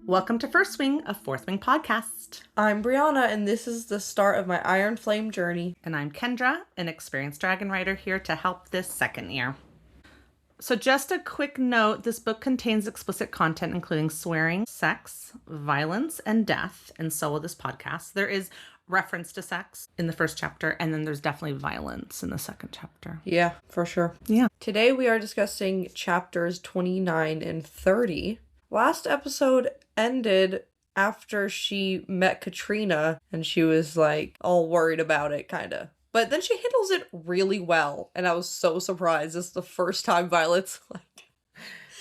Welcome to First Swing, a Fourth Wing podcast. I'm Brianna, and this is the start of my Iron Flame journey. And I'm Kendra, an experienced dragon rider here to help this second year. So just a quick note, this book contains explicit content including swearing, sex, violence, and death, and so will this podcast. There is reference to sex in the first chapter, and then there's definitely violence in the second chapter. Yeah, for sure. Yeah. Today we are discussing chapters 29 and 30. Last episode ended after she met Katrina, and she was like all worried about it, kind of. But then she handles it really well, and I was so surprised. This is the first time Violet's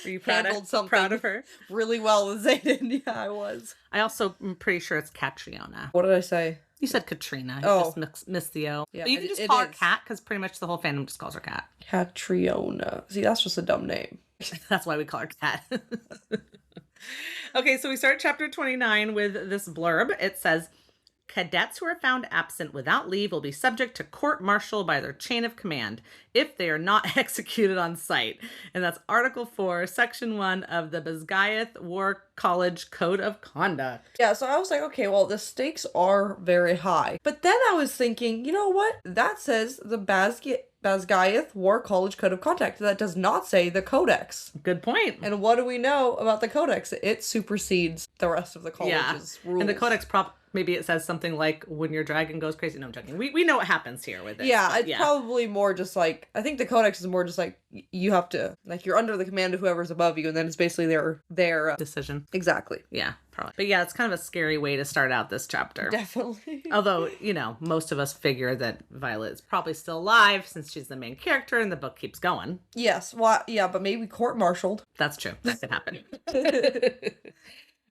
Were you handled something proud of her? Really well with Zayden. Yeah, I was. I also am pretty sure it's Catriona. What did I say? You said Katrina. You Oh. just missed the O. Yeah, But you can just it call her is. Cat, because pretty much the whole fandom just calls her Cat. Catriona. See, that's just a dumb name. That's why we call her Cat. Okay, so we start chapter 29 with this blurb. It says, cadets who are found absent without leave will be subject to court-martial by their chain of command if they are not executed on sight. And that's Article 4, Section 1 of the Basgiath War College Code of Conduct. Yeah, so I was like, okay, well, the stakes are very high. But then I was thinking, you know what? That says the Basgiath War College Code of Conduct. That does not say the Codex. Good point. And what do we know about the Codex? It supersedes the rest of the college's rules. And the Codex maybe it says something like, when your dragon goes crazy. No, I'm joking. We know what happens here with it. Yeah, it's probably more just like, I think the Codex is more just like, you have to, like, you're under the command of whoever's above you, and then it's basically their decision. Exactly. Yeah, probably. But yeah, it's kind of a scary way to start out this chapter. Definitely. Although, most of us figure that Violet is probably still alive since she's the main character and the book keeps going. Yes, well, yeah, but maybe court-martialed. That's true. That could happen.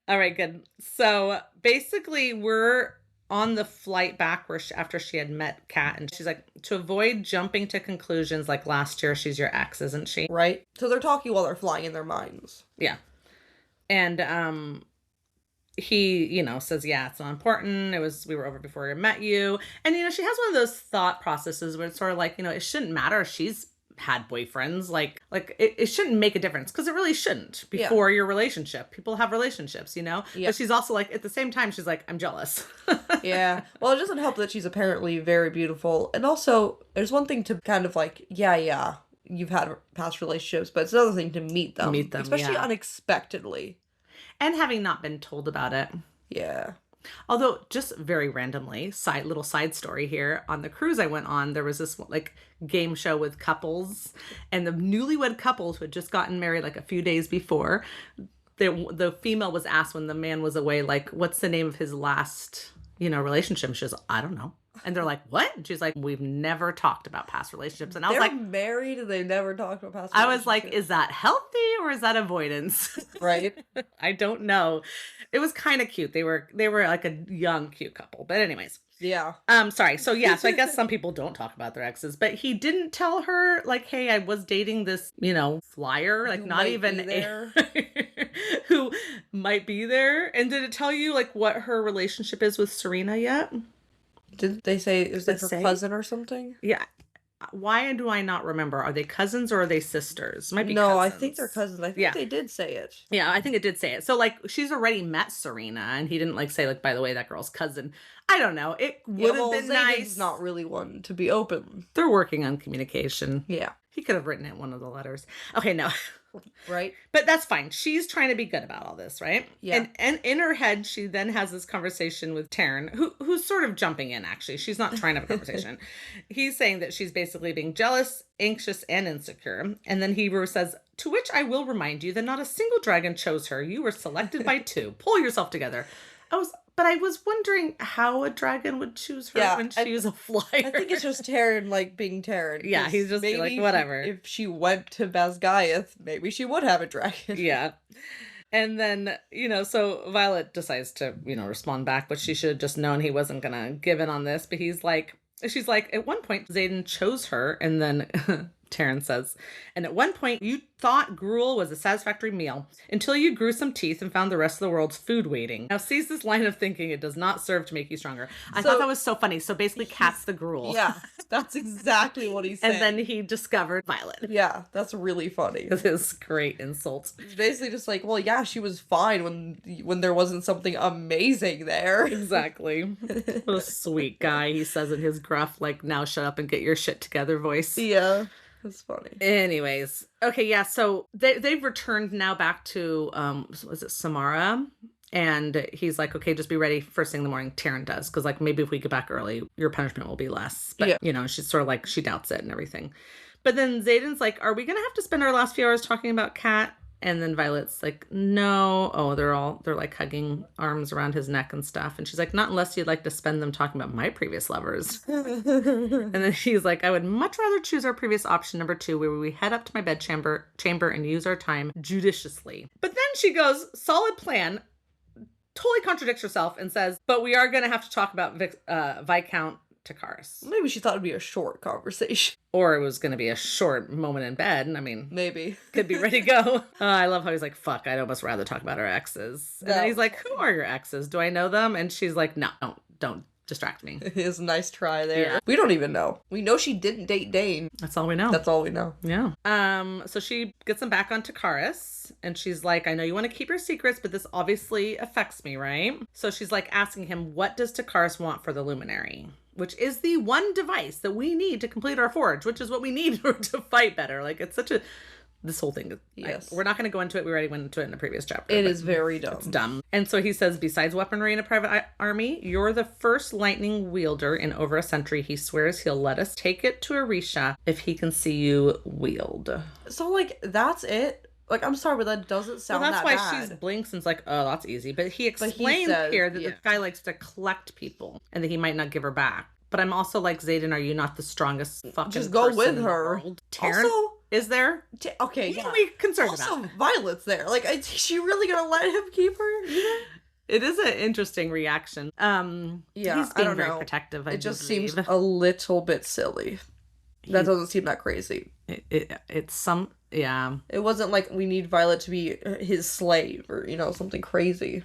All right, good. So basically, we're on the flight back after she had met Kat, and she's like, to avoid jumping to conclusions like last year, she's your ex, isn't she? Right. So they're talking while they're flying in their minds. Yeah. And he, says, yeah, it's not important. We were over before I met you. And, she has one of those thought processes where it's sort of like, it shouldn't matter if she's had boyfriends. Like it shouldn't make a difference, because it really shouldn't before your relationship. People have relationships, Yeah. But she's also like, at the same time, she's like, I'm jealous. Yeah. Well, it doesn't help that she's apparently very beautiful. And also, there's one thing to kind of like, yeah, you've had past relationships, but it's another thing to meet them. Especially unexpectedly. And having not been told about it. Yeah. Although, just very randomly, little side story here, on the cruise I went on, there was this game show with couples, and the newlywed couples who had just gotten married a few days before, the female was asked when the man was away, what's the name of his last, relationship? And she goes, I don't know. And they're like, what? And she's like, we've never talked about past relationships. And I was like, married and they never talked about past relationships. I was like, is that healthy or is that avoidance? Right. I don't know. It was kind of cute. They were like a young, cute couple. But anyways. Yeah. Sorry. So yeah, so I guess some people don't talk about their exes, but he didn't tell her hey, I was dating this, flyer, not even there. Who might be there. And did it tell you what her relationship is with Serena yet? Did they say it was her cousin or something? Yeah. Why do I not remember? Are they cousins or are they sisters? Might be No, cousins. I think they're cousins. I think they did say it. Yeah, I think it did say it. So she's already met Serena, and he didn't say by the way, that girl's cousin. I don't know. It would have been nice. Not really one to be open. They're working on communication. Yeah. He could have written it in one of the letters. Okay, no. Right. But that's fine. She's trying to be good about all this, right? Yeah. And in her head, she then has this conversation with Taryn, who's sort of jumping in, actually. She's not trying to have a conversation. He's saying that she's basically being jealous, anxious, and insecure. And then he says, to which I will remind you that not a single dragon chose her. You were selected by 2. Pull yourself together. But I was wondering how a dragon would choose her when she was a flyer. I think it's just Taryn, being Taryn. Yeah, he's just whatever. If she went to Basgiath, maybe she would have a dragon. Yeah. And then, so Violet decides to, respond back, but she should have just known he wasn't going to give in on this. But she's like, at one point, Zayden chose her, and then Taryn says, and at one point you thought gruel was a satisfactory meal until you grew some teeth and found the rest of the world's food waiting. Now seize this line of thinking. It does not serve to make you stronger. I thought that was so funny. So basically Kat's the gruel. Yeah, that's exactly what he said. And then he discovered Violet. Yeah, that's really funny. With his great insult. Basically just like, well, yeah, she was fine when there wasn't something amazing there. Exactly. What a sweet guy. He says in his gruff, like, now shut up and get your shit together voice. Yeah. That's funny. Anyways. Okay, yeah, so they've returned now back to, was it Samara? And he's like, okay, just be ready first thing in the morning. Taryn does. Because, like, maybe if we get back early, your punishment will be less. But, you know, she's sort of like, she doubts it and everything. But then Zayden's like, are we going to have to spend our last few hours talking about Kat? And then Violet's like, no. Oh, they're like hugging arms around his neck and stuff. And she's like, not unless you'd like to spend them talking about my previous lovers. And then she's like, I would much rather choose our previous option number 2, where we head up to my bed chamber and use our time judiciously. But then she goes, solid plan, totally contradicts herself and says, but we are going to have to talk about Viscount Takaris. Maybe she thought it'd be a short conversation. Or it was going to be a short moment in bed. I mean, maybe. Could be ready to go. I love how he's like, fuck, I'd almost rather talk about our exes. And then he's like, who are your exes? Do I know them? And she's like, no, don't distract me. It is a nice try there. Yeah. We don't even know. We know she didn't date Dane. That's all we know. That's all we know. Yeah. So she gets him back on Takaris, and she's like, I know you want to keep your secrets, but this obviously affects me, right? So she's like asking him, what does Takaris want for the Luminary? Which is the one device that we need to complete our forge, which is what we need in order to fight better. Like, it's such a... This whole thing. Yes. We're not going to go into it. We already went into it in a previous chapter. It is very dumb. It's dumb. And so he says, besides weaponry and a private army, you're the first lightning wielder in over a century. He swears he'll let us take it to Arisha if he can see you wield. So, like, that's it? Like, I'm sorry, but that doesn't sound that bad. Well, that's why she blinks and is like, oh, that's easy. But he explains here that the guy likes to collect people and that he might not give her back. But I'm also like, Xaden, are you not the strongest fucking Just go person with in the her. world? Taryn, Also, is there? Okay, You yeah. can be concerned Also, about. Violet's there. Like, is she really gonna let him keep her? You know? It is an interesting reaction. Yeah, he's I being don't very know. protective. It just seems a little bit silly. That doesn't seem that crazy. It's some, yeah. It wasn't like we need Violet to be his slave or, you know, something crazy.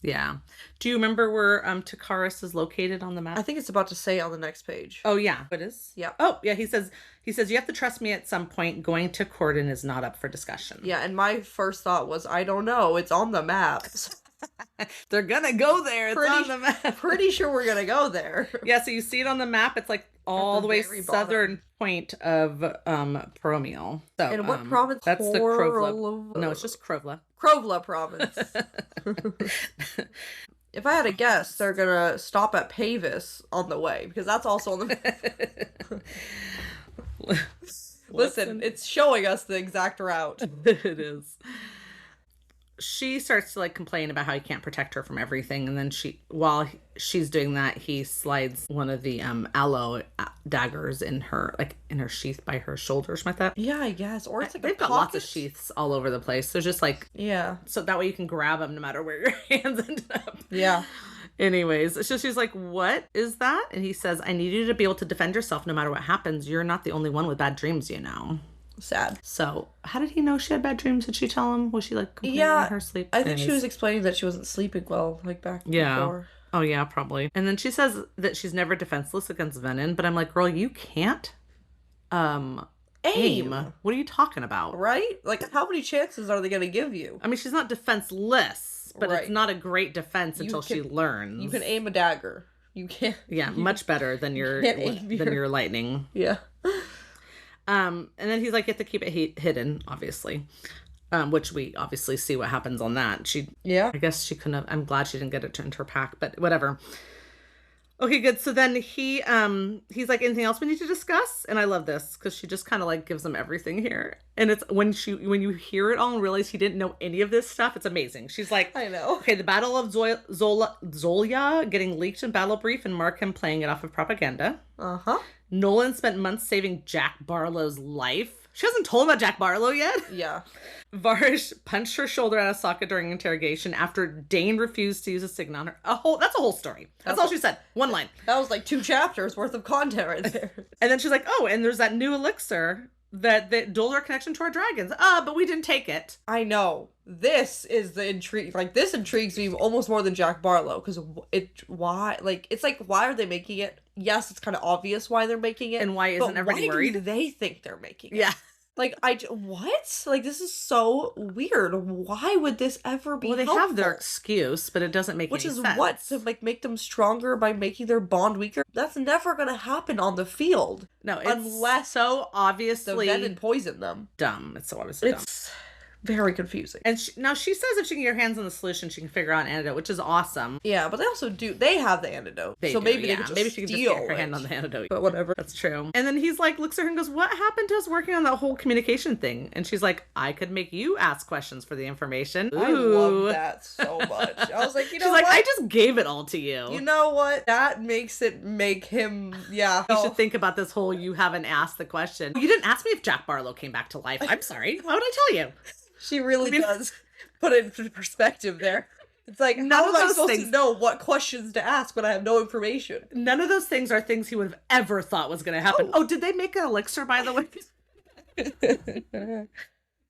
Yeah. Do you remember where Takaris is located on the map? I think it's about to say on the next page. Oh, yeah. It is? Yeah. Oh, yeah. He says, you have to trust me at some point. Going to Corden is not up for discussion. Yeah, and my first thought was, I don't know. It's on the map. They're gonna go there. It's on the map. Pretty sure we're gonna go there. Yeah, so you see it on the map. It's like all the way southern point of Peromiel. So, and what province? That's the Krovla. No, it's just Krovla. Krovla province. If I had to guess, they're gonna stop at Pavis on the way, because that's also on the Listen, it's showing us the exact route. It is. She starts to like complain about how he can't protect her from everything, and then while she's doing that, he slides one of the aloe daggers in her sheath by her shoulder or something like that. Yeah, I guess. Or it's like they've got lots of sheaths all over the place. They're just like, yeah, so that way you can grab them no matter where your hands end up. Yeah. Anyways, so she's like, what is that? And he says, I need you to be able to defend yourself no matter what happens. You're not the only one with bad dreams, you know. Sad. So, how did he know she had bad dreams? Did she tell him? Was she like complaining in her sleep? I think she was explaining that she wasn't sleeping well, like back before. Oh yeah, probably. And then she says that she's never defenseless against Venin, but I'm like, girl, you can't aim. What are you talking about? Right? Like, how many chances are they going to give you? I mean, she's not defenseless, but it's not a great defense until she learns. You can aim a dagger. You can't. Yeah, much better than your lightning. Yeah. And then he's like, you have to keep it hidden, obviously. Which we obviously see what happens on that. I guess she couldn't have, I'm glad she didn't get it into her pack, but whatever. Okay, good. So then he's like, anything else we need to discuss? And I love this because she just kind of like gives him everything here. And it's when you hear it all and realize he didn't know any of this stuff, it's amazing. She's like, I know. Okay, the Battle of Zolia getting leaked in Battle Brief and Markham playing it off of propaganda. Uh-huh. Nolan spent months saving Jack Barlow's life. She hasn't told him about Jack Barlow yet. Yeah. Varish punched her shoulder out of socket during interrogation after Dane refused to use a sign on her. That's a whole story. That's all she said. One line. That was like 2 chapters worth of content right there. And then she's like, oh, and there's that new elixir that dulled our connection to our dragons. But we didn't take it. I know. This is the intrigue. Like, this intrigues me almost more than Jack Barlow, because why? Like, it's like, why are they making it? Yes, it's kind of obvious why they're making it. And why isn't everybody worried? Why do they think they're making it? Yeah. Like, what? Like, this is so weird. Why would this ever be helpful? Have their excuse, but it doesn't make any sense. Which is what? To, like, make them stronger by making their bond weaker? That's never gonna happen on the field. No, it's unless so obviously the venin poison them. Dumb. It's so obviously dumb. Very confusing. And now she says if she can get her hands on the solution, she can figure out an antidote, which is awesome. Yeah, but they also do. They have the antidote. Maybe they could just maybe she can just get her hand on the antidote. But whatever. That's true. And then he's like, looks at her and goes, what happened to us working on that whole communication thing? And she's like, I could make you ask questions for the information. Ooh. I love that so much. I was like, you know she's what? Like, I just gave it all to you. You know what? That makes it make him, yeah. You should think about this whole, you haven't asked the question. You didn't ask me if Jack Barlow came back to life. I'm sorry. Why would I tell you? She really does put it into perspective there. It's like, how am I supposed to know what questions to ask when I have no information? None of those things are things he would have ever thought was going to happen. Oh, did they make an elixir, by the way?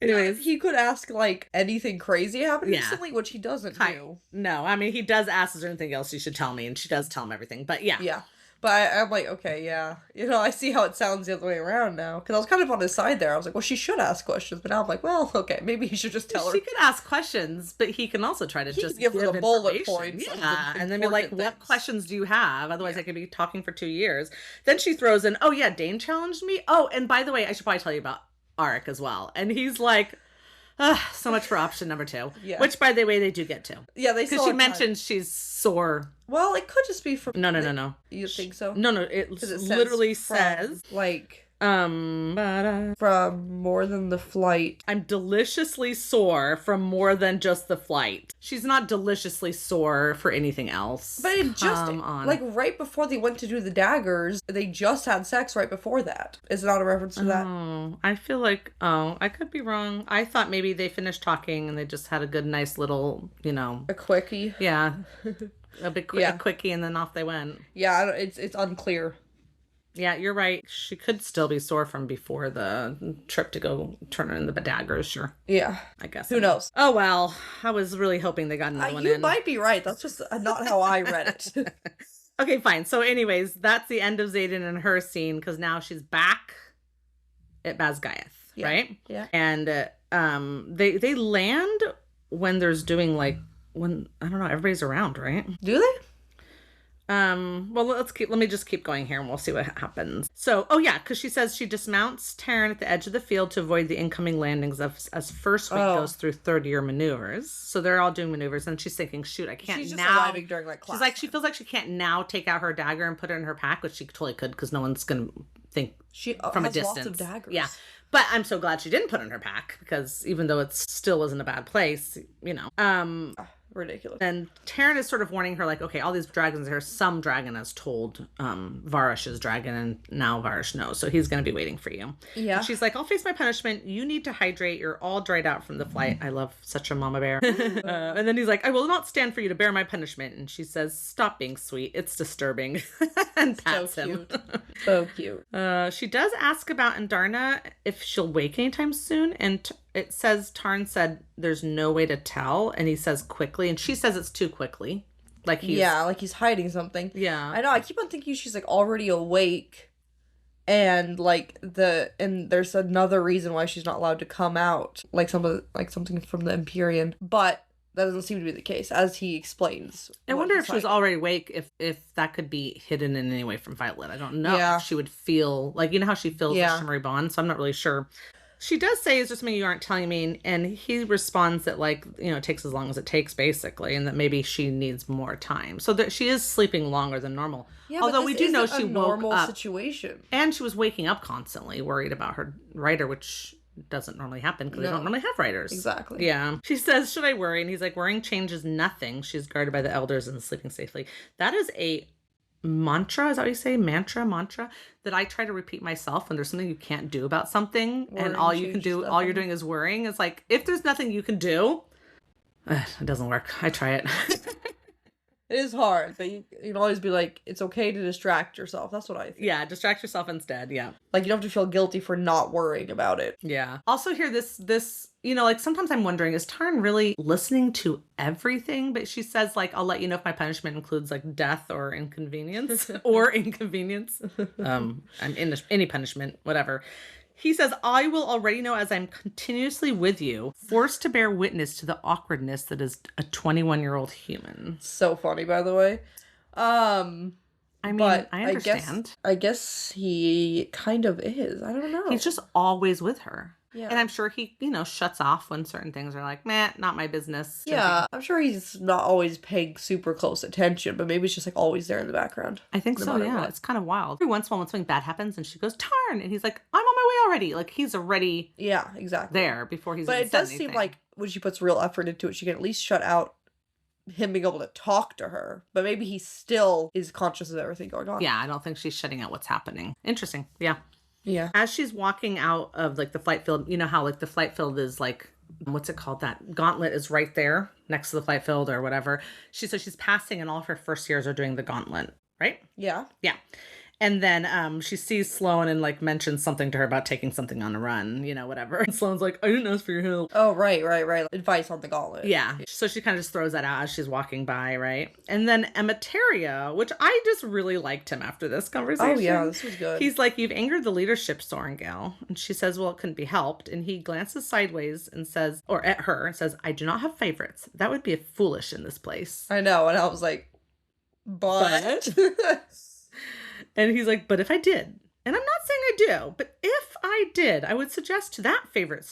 Anyways, he could ask, like, anything crazy happened recently, which he doesn't do. No, I mean, he does ask, is there anything else you should tell me? And she does tell him everything, but yeah. Yeah. But I'm like, okay, yeah. You know, I see how it sounds the other way around now. Because I was kind of on his side there. I was like, well, she should ask questions. But now I'm like, well, okay, maybe he should just tell her. She could ask questions, but he can also try to just give her the bullet points. Yeah, and then be like, what questions do you have? Otherwise, I could be talking for 2 years. Then she throws in, oh, yeah, Dane challenged me. Oh, and by the way, I should probably tell you about Arik as well. And he's like... so much for option number 2. Yeah. Which, by the way, they do get to. Yeah, they because she mentioned she's sore. Well, it could just be from... No. You think so? No. It literally says... Like... From more than the flight. I'm deliciously sore from more than just the flight. She's not deliciously sore for anything else. But it just, like, right before they went to do the daggers, they just had sex right before that. Is it not a reference to that? Oh, I feel like, I could be wrong. I thought maybe they finished talking and they just had a good, nice little, you know. A quickie. Yeah. A quickie and then off they went. Yeah, it's unclear. Yeah, you're right. She could still be sore from before the trip to go turn in the daggers, sure. Yeah. I guess. Who knows? Oh, well. I was really hoping they got another one in. You might be right. That's just not how I read it. Okay, fine. So anyways, that's the end of Xaden and her scene, because now she's back at Basgiath, right? Yeah. And they land when there's doing, like, when, I don't know, everybody's around, right? Do they? Well, let me just keep going here and we'll see what happens. So, oh yeah, because she says she dismounts Taryn at the edge of the field to avoid the incoming landings as first week goes through third-year maneuvers. So they're all doing maneuvers and she's thinking, shoot, I can't she's now. Just arriving during like class. She's like, she feels like she can't now take out her dagger and put it in her pack, which she totally could because no one's going to think from a distance. Lots of daggers. Yeah. But I'm so glad she didn't put it in her pack because even though it still was in a bad place, you know. Ridiculous. And Taryn is sort of warning her, like, okay, all these dragons are here. Some dragon has told Varish's dragon, and now Varish knows, so he's going to be waiting for you. Yeah. And she's like, I'll face my punishment. You need to hydrate. You're all dried out from the flight. I love such a mama bear. And then he's like, I will not stand for you to bear my punishment. And she says, stop being sweet. It's disturbing. And pats him. So cute. She does ask about Andarna if she'll wake anytime soon, and it says Tarn said there's no way to tell, and he says quickly, and she says it's too quickly. Like he's hiding something. Yeah. I know, I keep on thinking she's like already awake, and and there's another reason why she's not allowed to come out, like something from the Empyrean, but that doesn't seem to be the case, as he explains. I wonder if she was already awake, if that could be hidden in any way from Violet. I don't know. Yeah. If she would feel, like, you know how she feels the shimmery bond, so I'm not really sure. She does say, is there something you aren't telling me? And he responds that, like, you know, it takes as long as it takes, basically, and that maybe she needs more time. So that she is sleeping longer than normal. Yeah, although we do know she woke up. Situation. And she was waking up constantly, worried about her rider, which doesn't normally happen because they don't normally have riders. Exactly. Yeah. She says, should I worry? And he's like, worrying changes nothing. She's guarded by the elders and sleeping safely. That is a mantra, is that what you say? Mantra that I try to repeat myself when there's something you can't do about something, and all you can do, all you're doing is worrying. It's like, if there's nothing you can do, it doesn't work. I try it. It is hard, but you can always be like, it's okay to distract yourself. That's what I think. Yeah, distract yourself instead. Yeah. Like, you don't have to feel guilty for not worrying about it. Yeah. Also here, this, like sometimes I'm wondering, is Tarn really listening to everything? But she says like, I'll let you know if my punishment includes like death or inconvenience or inconvenience. I'm in any punishment, whatever. He says, I will already know as I'm continuously with you, forced to bear witness to the awkwardness that is a 21-year-old human. So funny, by the way. I mean, But I understand. I guess he kind of is. I don't know. He's just always with her. Yeah. And I'm sure he, shuts off when certain things are like, meh, not my business. Yeah, I'm sure he's not always paying super close attention, but maybe it's just like always there in the background. I think so, yeah. What. It's kind of wild. Every once in a while when something bad happens and she goes, Tarn! And he's like, I'm on my way already. Like, he's already there before he's But even it does said seem anything. like when she puts real effort into it, she can at least shut out him being able to talk to her. But maybe he still is conscious of everything going on. Yeah, I don't think she's shutting out what's happening. Interesting. Yeah. Yeah. As she's walking out of like the flight field, you know how like the flight field is like, what's it called? That gauntlet is right there next to the flight field or whatever. She's passing and all of her first years are doing the gauntlet, right? Yeah. Yeah. And then she sees Sloane and like mentions something to her about taking something on a run, whatever. And Sloane's like, I didn't ask for your help. Oh, right. Advice on the gauntlet. Yeah. So she kind of just throws that out as she's walking by, right? And then Emateria, which I just really liked him after this conversation. Oh, yeah, this was good. He's like, you've angered the leadership, Sorengale. And she says, well, it couldn't be helped. And he glances sideways and says, or at her, and says, I do not have favorites. That would be foolish in this place. I know. And I was like, but? And he's like, but if I did, and I'm not saying I do, but if I did, I would suggest to that favored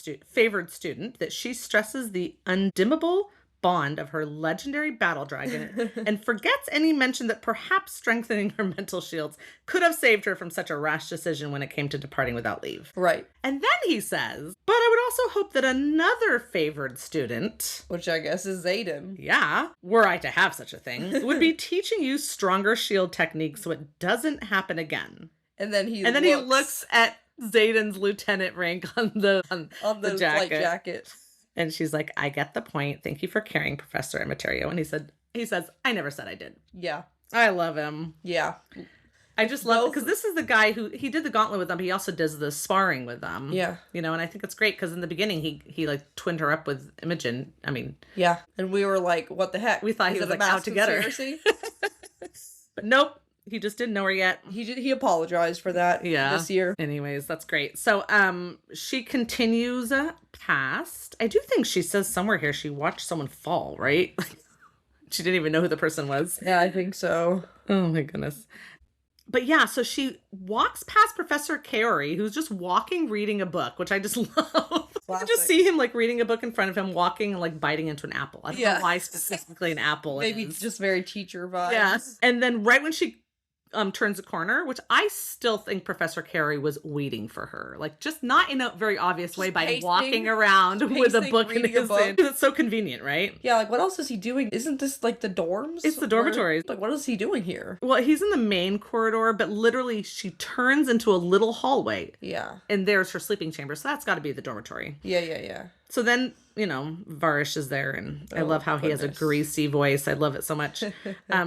student that she stresses the undimmable bond of her legendary battle dragon and forgets any mention that perhaps strengthening her mental shields could have saved her from such a rash decision when it came to departing without leave. Right. And then he says, but I would also hope that another favored student, which I guess is Xaden. Yeah, were I to have such a thing, would be teaching you stronger shield techniques so it doesn't happen again. And then he looks at Xaden's lieutenant rank on the flight jacket. And she's like, I get the point. Thank you for caring, Professor Ematerio. And he says, I never said I did. Yeah. I love him. Yeah. I just love it because this is the guy who he did the gauntlet with them. But he also does the sparring with them. Yeah. And I think it's great because in the beginning he like twinned her up with Imogen. I mean. Yeah. And we were like, what the heck? We thought he was like out to get her. But nope. He just didn't know her yet. He apologized for that this year. Anyways, that's great. So she continues past. I do think she says somewhere here she watched someone fall, right? She didn't even know who the person was. Yeah, I think so. Oh my goodness. But yeah, so she walks past Professor Kaori, who's just walking, reading a book, which I just love. I just see him like reading a book in front of him, walking and like biting into an apple. I don't know why specifically an apple. Maybe it's just very teacher vibes. Yes. And then right when she turns a corner, which I still think Professor Carey was waiting for her. Like, just not in a very obvious way by walking around with a book in his hand. It's so convenient, right? Yeah, like, what else is he doing? Isn't this, like, the dorms? It's the dormitories. Like, what is he doing here? Well, he's in the main corridor, but literally she turns into a little hallway. Yeah. And there's her sleeping chamber, so that's got to be the dormitory. Yeah. So then, Varish is there, and I love how he has a greasy voice. I love it so much.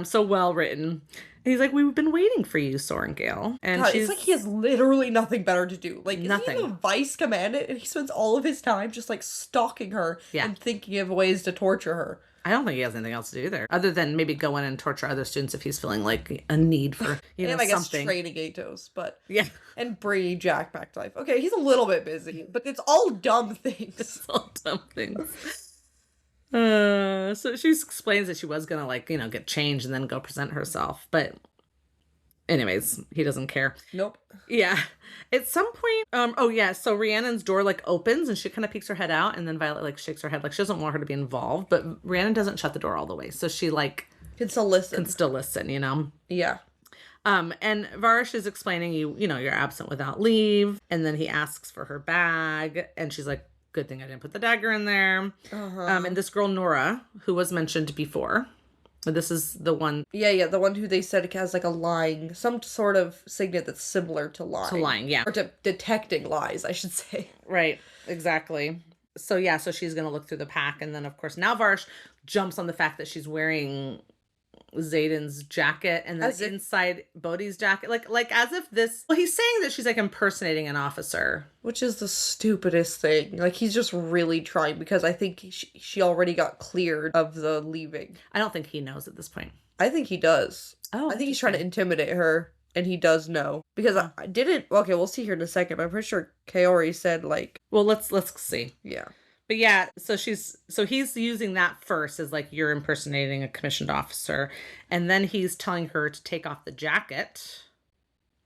So well written. And he's like, we've been waiting for you, Sorengale. And God, it's like he has literally nothing better to do. Like, nothing. Is he the vice commandant? And he spends all of his time just, like, stalking her and thinking of ways to torture her. I don't think he has anything else to do there, other than maybe go in and torture other students if he's feeling like a need for, and I guess something. Training Atos, but yeah, and bringing Jack back to life. Okay, he's a little bit busy, but it's all dumb things. It's all dumb things. So she explains that she was gonna get changed and then go present herself, but anyways, he doesn't care. Nope. Yeah. At some point, so Rhiannon's door opens and she kind of peeks her head out, and then Violet shakes her head, she doesn't want her to be involved, but Rhiannon doesn't shut the door all the way, so she can still listen. Yeah. And Varish is explaining you're absent without leave, and then he asks for her bag, and she's like, good thing I didn't put the dagger in there. And this girl Nora, who was mentioned before. This is the one. Yeah, the one who they said has a lying, some sort of signet that's similar to lying. To lying, yeah. Or to detecting lies, I should say. Right, exactly. So she's going to look through the pack, and then of course now Varish jumps on the fact that she's wearing Zayden's jacket and then As if- inside Bodhi's jacket. Like as if this, well, he's saying that she's like impersonating an officer. Which is the stupidest thing. Like, he's just really trying, because I think she already got cleared of the leaving. I don't think he knows at this point. I think he does. Oh, I think he's trying to intimidate her, and he does know. Because I didn't... Okay, we'll see here in a second, but I'm pretty sure Kaori said, like... Well, let's see. Yeah. But yeah, so he's using that first as like, you're impersonating a commissioned officer. And then he's telling her to take off the jacket.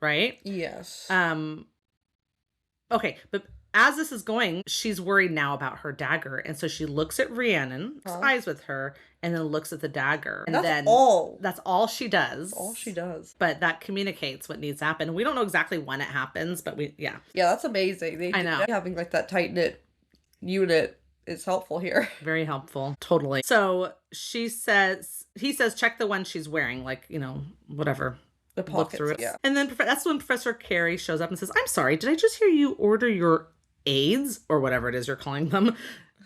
Right? Yes. Okay, but as this is going, she's worried now about her dagger. And so she looks at Rhiannon, eyes with her, and then looks at the dagger. And that's all. That's all she does. That's all she does. But that communicates what needs to happen. We don't know exactly when it happens, but yeah. Yeah, that's amazing. I know. Having like that tight-knit unit is helpful here. Very helpful. Totally. So he says, check the one she's wearing, like, whatever. The pockets, look through it. Yeah. And then that's when Professor Carey shows up and says, I'm sorry, did I just hear you order your aides, or whatever it is you're calling them,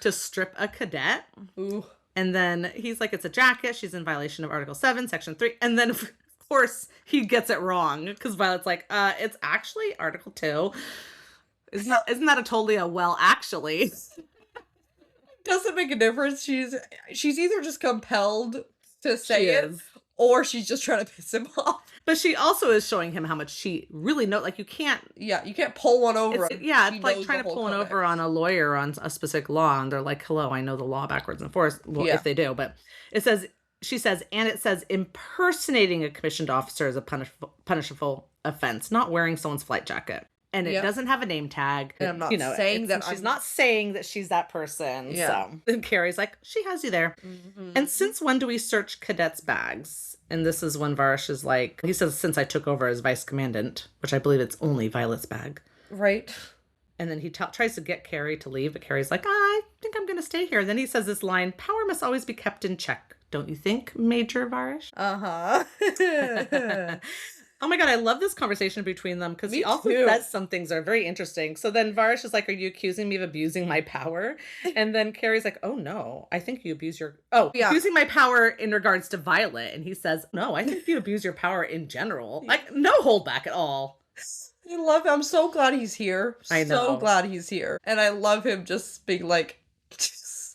to strip a cadet? Ooh. And then he's like, it's a jacket. She's in violation of Article 7, Section 3. And then, of course, he gets it wrong, because Violet's like, it's actually Article 2. Isn't that actually? Doesn't make a difference. She's either just compelled to say it, or she's just trying to piss him off. But she also is showing him how much she really knows. Like, you can't pull one over. It's like trying to pull one over on a lawyer on a specific law, and they're like, hello, I know the law backwards and forwards. Well, if they do. But she says, and it says impersonating a commissioned officer is a punishable offense, not wearing someone's flight jacket. And it doesn't have a name tag. And I'm not saying that she's not saying that she's that person. Yeah. So then Carrie's like, she has you there. Mm-hmm. And since when do we search cadets' bags? And this is when Varsh is like, he says, since I took over as vice commandant, which I believe it's only Violet's bag. Right. And then he tries to get Carrie to leave, but Carrie's like, I think I'm going to stay here. Then he says this line, power must always be kept in check. Don't you think, Major Varsh? Uh-huh. Oh my God, I love this conversation between them, because he also says some things that are very interesting. So then Varsh is like, are you accusing me of abusing my power? And then Carrie's like, oh no, I think you abuse abusing my power in regards to Violet. And he says, no, I think you abuse your power in general. Like, no hold back at all. I love him. I'm so glad he's here. I know. So glad he's here. And I love him just being like,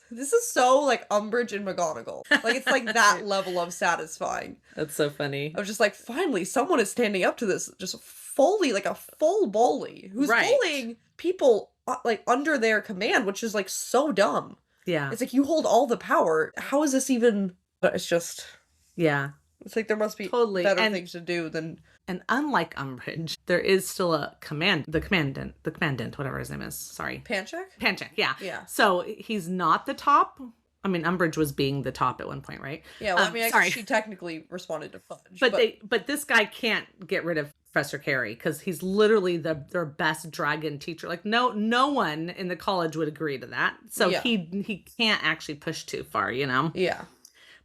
this is so like Umbridge and McGonagall. Like, it's like that level of satisfying. That's so funny. I was just like, finally, someone is standing up to this just fully, like a full bully who's bullying people like under their command, which is like so dumb. Yeah. It's like, you hold all the power. How is this even? It's just. Yeah. It's like there must be better things to do than. And unlike Umbridge, there is still the commandant, whatever his name is. Sorry. Panchak, yeah. Yeah. So he's not the top. I mean, Umbridge was being the top at one point, right? Yeah, well, I mean, I guess she technically responded to Fudge. But this guy can't get rid of Professor Carey, because he's literally their best dragon teacher. Like, no one in the college would agree to that. So he can't actually push too far, Yeah.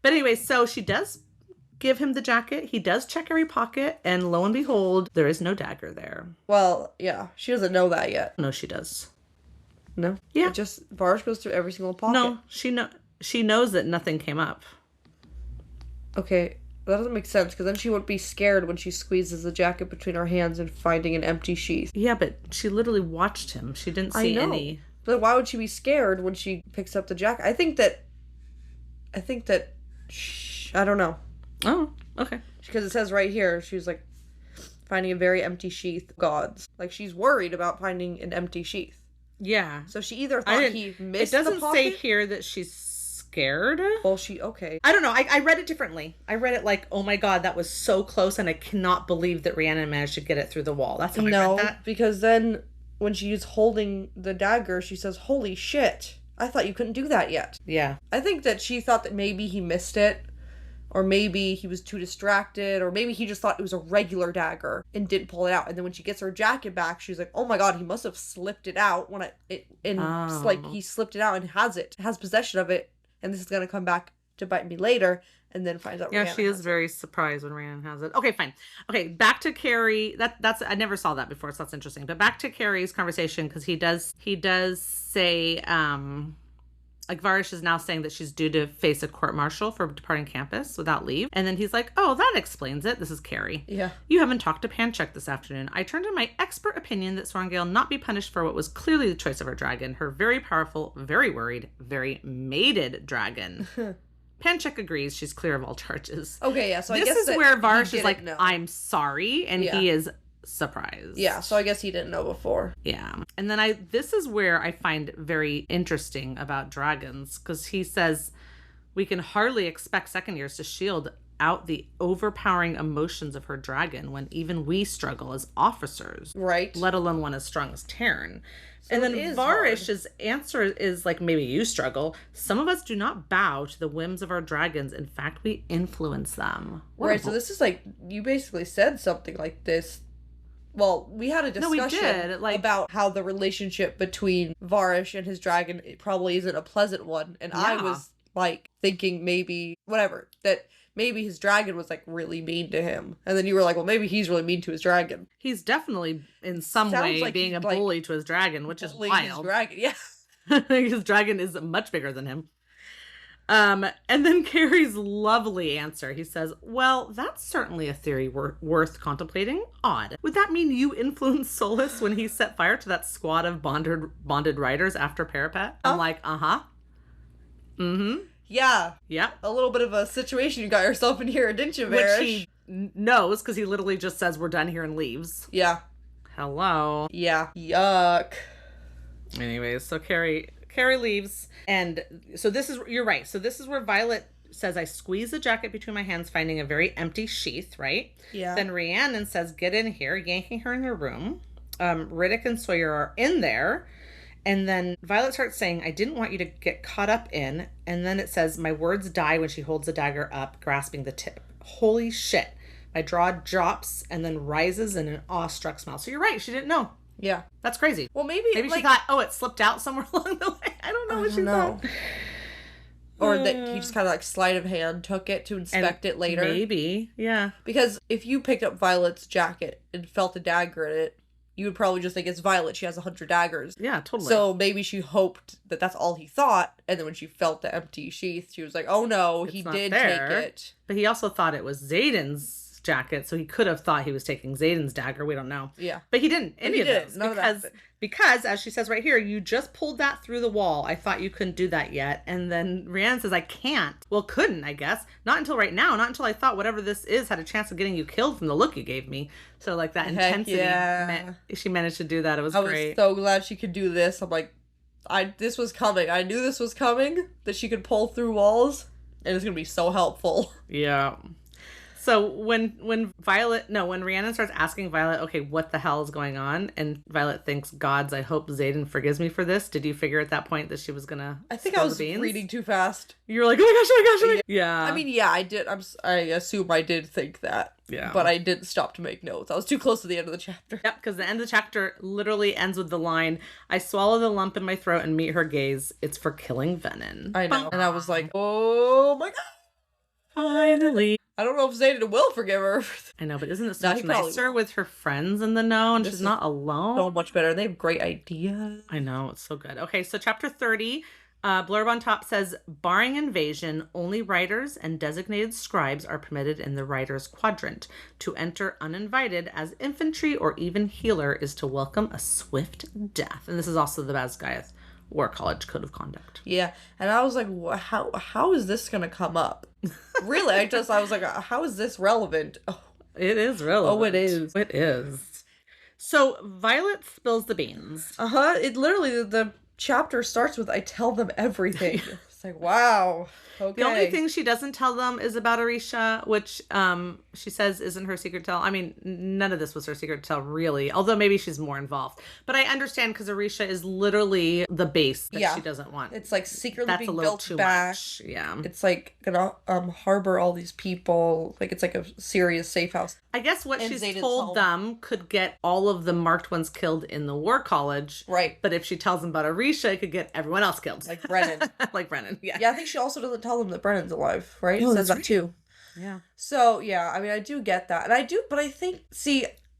But anyway, so she does give him the jacket. He does check every pocket, and lo and behold, there is no dagger there. Well, yeah, she doesn't know that yet. No, she does. No? Yeah. It just, Varsh goes through every single pocket. No, she knows that nothing came up. Okay, that doesn't make sense, because then she wouldn't be scared when she squeezes the jacket between her hands and finding an empty sheath. Yeah, but she literally watched him. She didn't see any. But why would she be scared when she picks up the jacket? I think that I don't know. Oh, okay. Because it says right here, she was like, finding a very empty sheath. Gods. Like, she's worried about finding an empty sheath. Yeah. So she either thought he missed the pocket. It doesn't say here that she's scared. Well, okay. I don't know. I read it differently. I read it like, oh my God, that was so close, and I cannot believe that Rhiannon managed to get it through the wall. That's how I read that. Because then when she's holding the dagger, she says, holy shit, I thought you couldn't do that yet. Yeah. I think that she thought that maybe he missed it. Or maybe he was too distracted, or maybe he just thought it was a regular dagger and didn't pull it out. And then when she gets her jacket back, she's like, "Oh my God, he must have slipped it out like he slipped it out and has possession of it, and this is gonna come back to bite me later." And then finds out. Yeah, she is very surprised when Rhiannon has it. Okay, fine. Okay, back to Carrie. That's I never saw that before, so that's interesting. But back to Carrie's conversation, because he does say, Like, Varish is now saying that she's due to face a court-martial for departing campus without leave. And then he's like, oh, that explains it. This is Carrie. Yeah. You haven't talked to Panchek this afternoon. I turned in my expert opinion that Sorengale not be punished for what was clearly the choice of her dragon, her very powerful, very worried, very mated dragon. Panchek agrees she's clear of all charges. Okay, yeah, so I this guess is where Varish is like, know. I'm sorry, and he is surprised. Yeah, so I guess he didn't know before. Yeah. And then this is where I find very interesting about dragons, because he says we can hardly expect second years to shield out the overpowering emotions of her dragon when even we struggle as officers. Right. Let alone one as strong as Taryn. So and then Varish's answer is like, maybe you struggle. Some of us do not bow to the whims of our dragons. In fact, we influence them. Right, so this is like, you basically said something like this. Well, we had a discussion about how the relationship between Varish and his dragon probably isn't a pleasant one. And I was like thinking maybe, that maybe his dragon was like really mean to him. And then you were like, well, maybe he's really mean to his dragon. He's definitely in some way like being a bully to his dragon, which is wild. His dragon, yeah. His dragon is much bigger than him. And then Carrie's lovely answer. He says, well, that's certainly a theory worth contemplating. Odd. Would that mean you influenced Solus when he set fire to that squad of bonded riders after Parapet? I'm like, uh-huh. Mm-hmm. Yeah. Yep. A little bit of a situation you got yourself in here, didn't you, Varish? Which he knows, because he literally just says, we're done here, and leaves. Yeah. Hello. Yeah. Yuck. Anyways, so Carrie leaves, and so you're right. So this is where Violet says, I squeeze the jacket between my hands, finding a very empty sheath, right? Yeah. Then Rhiannon says, get in here, yanking her in her room. Riddick and Sawyer are in there. And then Violet starts saying, I didn't want you to get caught up in. And then it says, my words die when she holds the dagger up, grasping the tip. Holy shit. My jaw drops and then rises in an awestruck smile. So you're right. She didn't know. Yeah. That's crazy. Well, maybe she thought, oh, it slipped out somewhere along the way. I don't know what she thought. Or that he just kind of like sleight of hand took it to inspect it later. Maybe. Yeah. Because if you picked up Violet's jacket and felt a dagger in it, you would probably just think it's Violet. She has 100 daggers. Yeah, totally. So maybe she hoped that that's all he thought. And then when she felt the empty sheath, she was like, oh no, he did take it. But he also thought it was Zayden's jacket, so he could have thought he was taking Zayden's dagger. We don't know. Yeah. But he didn't. Any of those. None of that. Because, as she says right here, you just pulled that through the wall. I thought you couldn't do that yet. And then Rhiannon says, I can't. Well, couldn't, I guess. Not until right now. Not until I thought whatever this is had a chance of getting you killed from the look you gave me. So, like, that intensity, she managed to do that. It was great. I was so glad she could do this. I'm like, this was coming. I knew this was coming, that she could pull through walls. And it's going to be so helpful. Yeah. So when Rhiannon starts asking Violet, okay, what the hell is going on? And Violet thinks, gods, I hope Zayden forgives me for this. Did you figure at that point that she was gonna I think I was reading too fast. You were like, oh my gosh, oh my gosh. Yeah. I mean, yeah, I did. I assume I did think that. Yeah. But I didn't stop to make notes. I was too close to the end of the chapter. Yep, because the end of the chapter literally ends with the line, I swallow the lump in my throat and meet her gaze. It's for killing Venin. I know. And I was like, oh my god. Finally. I don't know if Zayden will forgive her. I know, but isn't it so much nicer with her friends in the know and she's not alone? So much better. They have great ideas. I know, it's so good. Okay, so chapter 30, blurb on top says, barring invasion, only writers and designated scribes are permitted in the writer's quadrant. To enter uninvited as infantry or even healer is to welcome a swift death. And this is also the Basgiath War College Code of Conduct. Yeah, and I was like, how is this going to come up? Really, I was like, how is this relevant? Oh. It is relevant. Oh, it is. It is. So Violet spills the beans. It literally, the chapter starts with, I tell them everything. It's like, wow. Okay. The only thing she doesn't tell them is about Orisha, which she says isn't her secret to tell. I mean, none of this was her secret to tell, really. Although maybe she's more involved. But I understand, because Orisha is literally the base that she doesn't want. It's like secretly That's being a little built too back. Much. Yeah. It's like gonna harbor all these people. Like it's like a serious safe house. I guess what she's told them could get all of the marked ones killed in the War College. Right. But if she tells them about Orisha, it could get everyone else killed. Like Brennan. Like Brennan, yeah. Yeah, I think she also doesn't tell them that Brennan's alive, right? Oh, Says that too. Yeah. So, yeah, I mean, I do get that. And I think,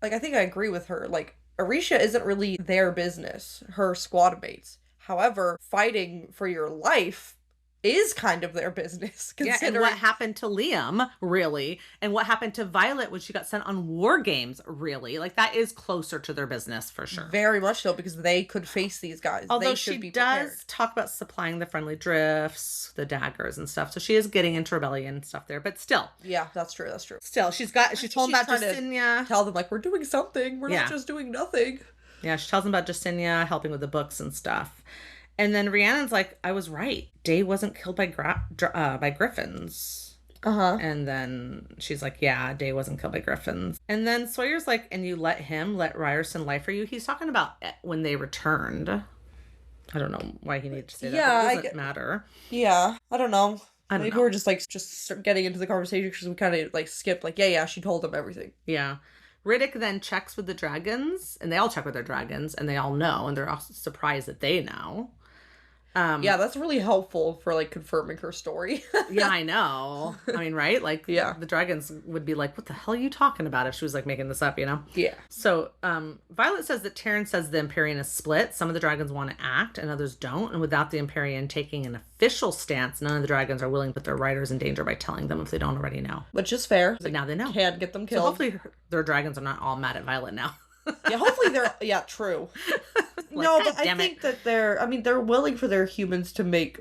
I think I agree with her. Like, Orisha isn't really their business, her squad mates. However, fighting for your life is kind of their business. Yeah, and what happened to Liam, really, and what happened to Violet when she got sent on war games, really. Like, that is closer to their business, for sure. Very much so, because they could face these guys. Although they should she be does prepared. talk about supplying the friendly drifts, the daggers and stuff, so she is getting into rebellion and stuff there, but still. Yeah, that's true, that's true. Still, she told them about Justinia. Tell them, like, we're doing something, we're not just doing nothing. Yeah, she tells them about Justinia helping with the books and stuff. And then Rhiannon's like, I was right. Day wasn't killed by griffins. Uh-huh. And then she's like, yeah, Day wasn't killed by griffins. And then Sawyer's like, and you let Ryerson lie for you? He's talking about when they returned. I don't know why he needed to say that. Yeah, but it doesn't matter. Yeah, I don't know. Maybe we're just getting into the conversation because we kind of like skipped like, yeah, she told them everything. Yeah. Riddick then checks with the dragons, and they all check with their dragons, and they all know, and they're also surprised that they know. Yeah, that's really helpful for, like, confirming her story. Yeah, I know. I mean, right? Like, yeah. The dragons would be like, what the hell are you talking about if she was, like, making this up, you know? Yeah. So, Violet says that Taryn says the Empyrean is split. Some of the dragons want to act, and others don't. And without the Empyrean taking an official stance, none of the dragons are willing to put their riders in danger by telling them if they don't already know. Which is fair. But now they know. Can't get them killed. So hopefully their dragons are not all mad at Violet now. Yeah, hopefully they're... Yeah, true. Like, no, but I think that they're willing for their humans to make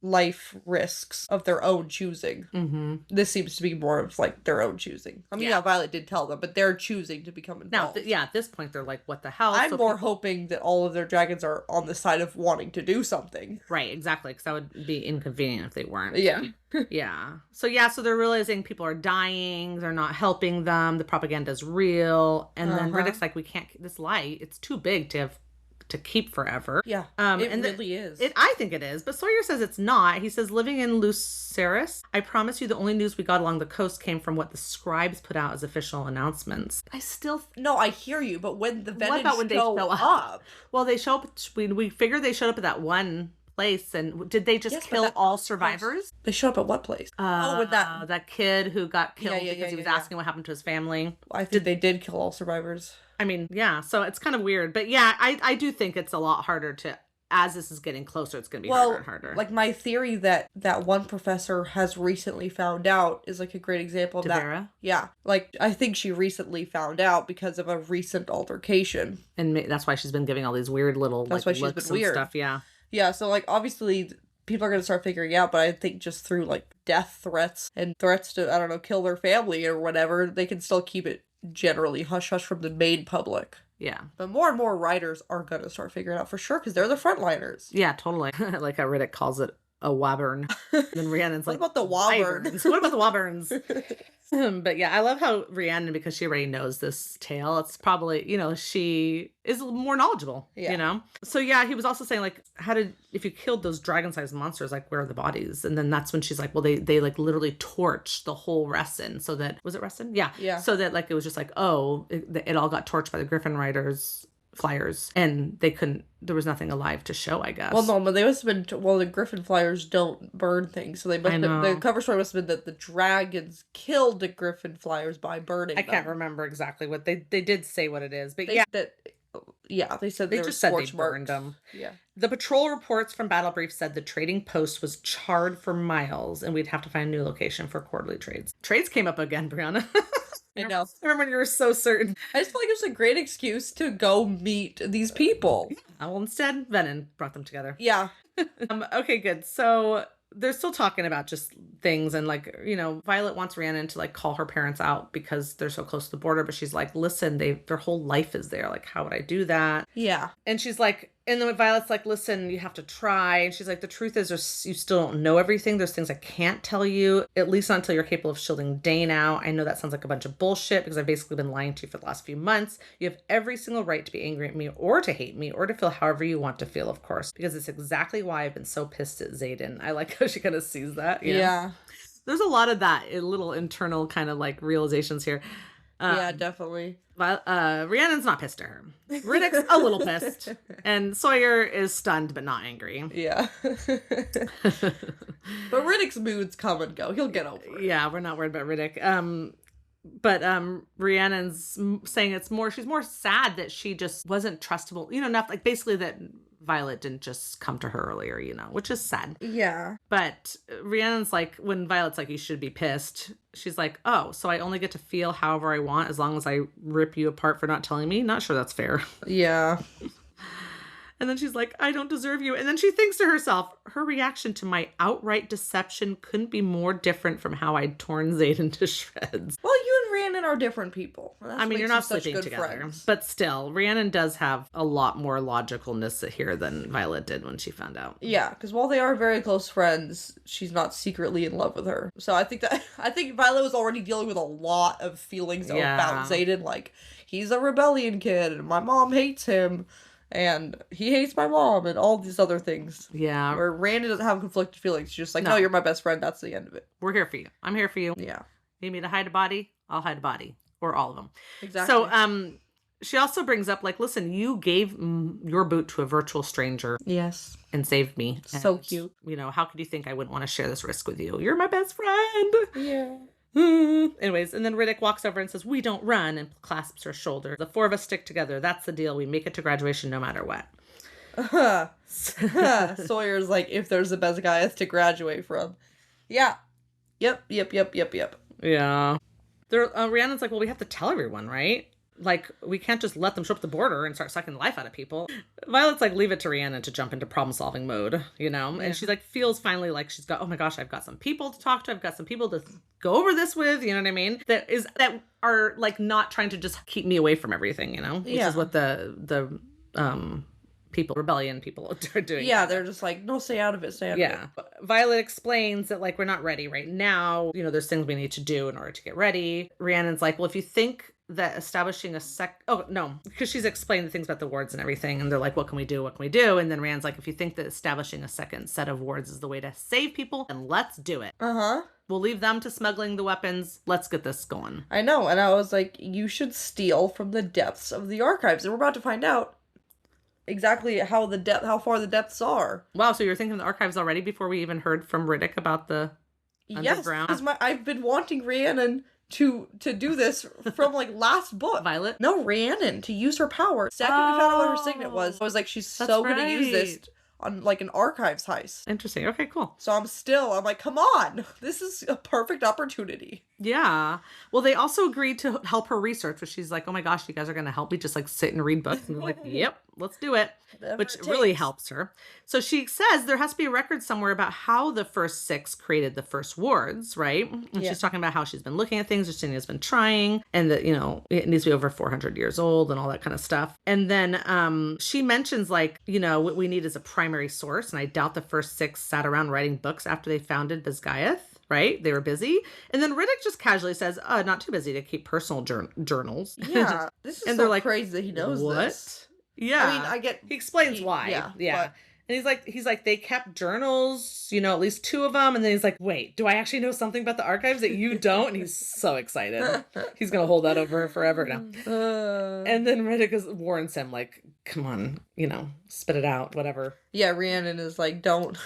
life risks of their own choosing. Mm-hmm. This seems to be more of, like, their own choosing. I mean, yeah, Violet did tell them, but they're choosing to become involved. Now, at this point, they're like, what the hell? I'm more hoping that all of their dragons are on the side of wanting to do something. Right, exactly, because that would be inconvenient if they weren't. Yeah. Yeah. So they're realizing people are dying, they're not helping them, the propaganda is real, and then Riddick's like, we can't, this light, it's too big to keep forever. Yeah, it really is. I think it is, but Sawyer says it's not. He says, living in Lucerys, I promise you the only news we got along the coast came from what the scribes put out as official announcements. I still... No, I hear you, but when the Venin show up? Well, they show up, we figured they showed up at that one place, and did they just kill all survivors? They show up at what place? With that kid who got killed because he was asking what happened to his family. I think they did kill all survivors. I mean, yeah, so it's kind of weird. But yeah, I do think it's a lot harder to, as this is getting closer, it's going to be harder and harder. Like, my theory that one professor has recently found out is, like, a great example of that. Yeah. Like, I think she recently found out because of a recent altercation. And that's why she's been giving all these weird little, that's why she's been weird stuff, yeah. Yeah, so, like, obviously people are going to start figuring out, but I think just through, like, death threats and threats to, I don't know, kill their family or whatever, they can still keep it generally hush-hush from the main public. Yeah. But more and more writers are going to start figuring out for sure, because they're the frontliners. Yeah, totally. Like how Riddick calls it a wyvern. Then Rhiannon's like, what about the wyverns? What about the wyverns? But yeah, I love how Rhiannon, because she already knows this tale, it's probably, she is more knowledgeable, So yeah, he was also saying, like, if you killed those dragon-sized monsters, like, where are the bodies? And then that's when she's like, well, they like literally torched the whole Ressin, so that, was it Ressin? Yeah. Yeah. So that, like, it was just like, it all got torched by the Griffin Riders flyers, and there was nothing alive to show, I guess. Well, no, but they must have been, the Griffin flyers don't burn things, so they must have, the cover story must have been that the dragons killed the Griffin flyers by burning them. Can't remember exactly what, they did say what it is, but they said they just said they burned them. Yeah. The patrol reports from Battle Brief said the trading post was charred for miles, and we'd have to find a new location for quarterly trades. Trades came up again, Brianna. I know. I remember when you were so certain. I just feel like it was a great excuse to go meet these people. Well, instead, Venin brought them together. Yeah. Okay, good. So they're still talking about just things, and, like, Violet wants Rhiannon to, like, call her parents out because they're so close to the border, but she's like, listen, their whole life is there. Like, how would I do that? Yeah. And she's like, and then Violet's like, listen, you have to try. And she's like, the truth is you still don't know everything. There's things I can't tell you, at least not until you're capable of shielding Dane out. I know that sounds like a bunch of bullshit because I've basically been lying to you for the last few months. You have every single right to be angry at me or to hate me or to feel however you want to feel, of course, because it's exactly why I've been so pissed at Xaden. I like how she kind of sees that. Yeah. There's a lot of that, little internal kind of, like, realizations here. Yeah, definitely. Rhiannon's not pissed at her. Riddick's a little pissed. And Sawyer is stunned but not angry. Yeah. But Riddick's moods come and go. He'll get over it. Yeah, we're not worried about Riddick. But Rhiannon's saying she's more sad that she just wasn't trustable. Enough, like, basically that Violet didn't just come to her earlier, which is sad. Yeah. But Rhiannon's like, when Violet's like, you should be pissed, she's like, oh, so I only get to feel however I want as long as I rip you apart for not telling me? Not sure that's fair. Yeah. And then she's like, I don't deserve you. And then she thinks to herself, her reaction to my outright deception couldn't be more different from how I'd torn Xaden to shreds. Well, you and Rhiannon are different people. I mean, you're not sleeping together. Friends. But still, Rhiannon does have a lot more logicalness here than Violet did when she found out. Yeah, because while they are very close friends, she's not secretly in love with her. So I think Violet was already dealing with a lot of feelings about Xaden. Like, he's a rebellion kid, and my mom hates him. And he hates my mom and all these other things. Yeah. Where Randy doesn't have conflicted feelings. She's just like, no, you're my best friend. That's the end of it. We're here for you. I'm here for you. Yeah. Need me to hide a body? I'll hide a body. Or all of them. Exactly. So, she also brings up, like, listen, you gave your boot to a virtual stranger. Yes. And saved me. So and, cute. How could you think I wouldn't want to share this risk with you? You're my best friend. Yeah. Anyways, and then Riddick walks over and says, we don't run, and clasps her shoulder. The four of us stick together. That's the deal. We make it to graduation no matter what. Sawyer's like, if there's the best guy to graduate from. Yeah. Yep. Yeah. Rhiannon's like, well, we have to tell everyone, right? Like, we can't just let them show up at the border and start sucking the life out of people. Violet's like, leave it to Rhiannon to jump into problem-solving mode, And she's like, feels finally like she's got, oh my gosh, I've got some people to talk to. I've got some people to go over this with, you know what I mean? That are, like, not trying to just keep me away from everything, Which is what the rebellion people are doing. Yeah, they're just like, no, stay out of it, stay out of it. Yeah. Violet explains that, like, we're not ready right now. There's things we need to do in order to get ready. Rhiannon's like, well, if you think that establishing because she's explained the things about the wards and everything, and they're like, what can we do? And then Rand's like, if you think that establishing a second set of wards is the way to save people, then let's do it. We'll leave them to smuggling the weapons. Let's get this going. I know, and I was like, you should steal from the depths of the archives, and we're about to find out exactly how far the depths are. Wow, so you're thinking the archives already before we even heard from Riddick about the underground? Yes, because I've been wanting Rhiannon to do this from, like, last book. Violet? No, Rhiannon, to use her power. Second we found out what her signet was, I was like, she's so going to use this on, like, an archives heist. Interesting. Okay, cool. So I'm like, come on. This is a perfect opportunity. Yeah. Well, they also agreed to help her research, which she's like, oh my gosh, you guys are going to help me just, like, sit and read books. And they're like, yep, let's do it. Whatever which it really takes. helps her. So she says there has to be a record somewhere about how the first 6 created the first wards, right? And she's talking about how she's been looking at things, Justinia's been trying, and that, it needs to be over 400 years old and all that kind of stuff. And then she mentions, like, what we need is a primary source. And I doubt the first 6 sat around writing books after they founded Bisgayeth. Right? They were busy. And then Riddick just casually says, not too busy to keep personal journals. Yeah. This is and so they're like, crazy that he knows what? This. Yeah. I mean, I get... He explains why. Yeah. But... And he's like, they kept journals, at least 2 of them. And then he's like, wait, do I actually know something about the archives that you don't? And he's so excited. He's going to hold that over her forever now. And then Riddick warns him, like, come on, spit it out, whatever. Yeah, Rhiannon is like, don't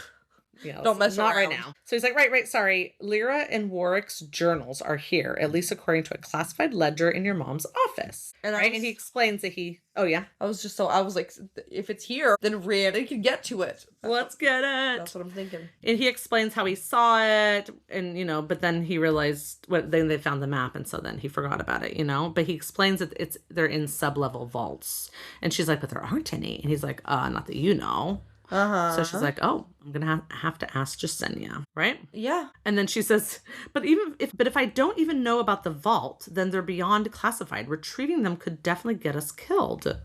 mess not around. right now. So he's like, right, sorry. Lyra and Warwick's journals are here, at least according to a classified ledger in your mom's office. And and he explains that I was like, if it's here, then Rhiannon can get to it. Let's get it. That's what I'm thinking. And he explains how he saw it, and but then he realized then they found the map, and so then he forgot about it, But he explains that they're in sub-level vaults, and she's like, but there aren't any, and he's like, not that you know. So she's like, oh, I'm gonna have to ask Jasenia, right? Yeah. And then she says, but if I don't even know about the vault, then they're beyond classified. Retrieving them could definitely get us killed.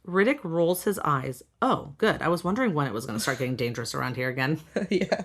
Riddick rolls his eyes. Oh, good. I was wondering when it was going to start getting dangerous around here again. Yeah.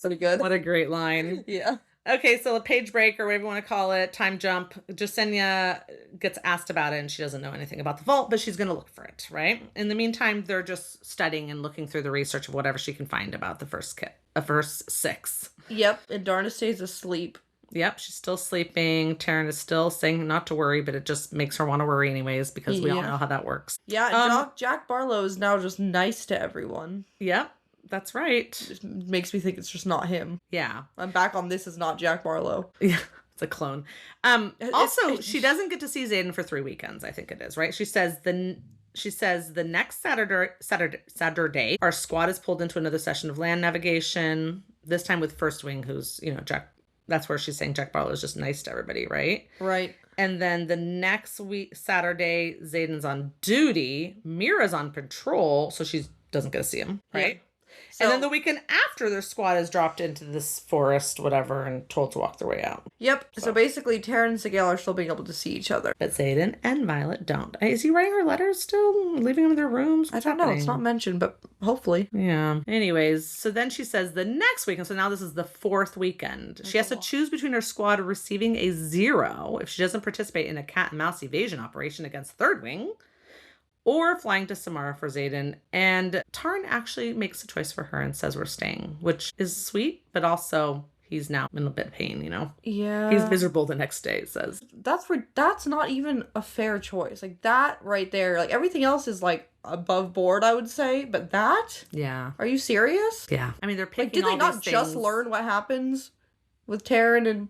Pretty good. What a great line. Yeah. Okay, so a page break, or whatever you want to call it, time jump. Jasenia gets asked about it, and she doesn't know anything about the vault, but she's going to look for it, right? In the meantime, they're just studying and looking through the research of whatever she can find about the first 6. Yep, and Darna stays asleep. Yep, she's still sleeping. Taryn is still saying not to worry, but it just makes her want to worry anyways, because we all know how that works. Yeah, Jack Barlow is now just nice to everyone. Yep. That's right. It makes me think it's just not him. Yeah. I'm back on This Is Not Jack Barlow. Yeah, it's a clone. Also, she doesn't get to see Xaden for 3 weekends, I think it is, right? She says She says the next Saturday, our squad is pulled into another session of land navigation, this time with First Wing, who's, Jack. That's where she's saying Jack Barlow is just nice to everybody, right? Right. And then the next week, Saturday, Zayden's on duty. Mira's on patrol, so she doesn't get to see him, right? Yeah. And then the weekend after, their squad is dropped into this forest, whatever, and told to walk their way out. Yep. So basically, Taryn and Sigale are still being able to see each other. But Zayden and Violet don't. Is he writing her letters still? Leaving them in their rooms? I don't know. It's not mentioned, but hopefully. Yeah. Anyways, so then she says the next weekend, so now this is the fourth weekend, she has to choose between her squad receiving a 0 if she doesn't participate in a cat and mouse evasion operation against Third Wing, or flying to Samara for Zayden. And Tarn actually makes a choice for her and says we're staying, which is sweet, but also he's now in a bit of pain, Yeah. He's miserable the next day, it says. That's not even a fair choice. Like, that right there, like, everything else is, like, above board, I would say, but that? Yeah. Are you serious? Yeah. I mean, they're picking did they all not these just things. learn what happens with Taryn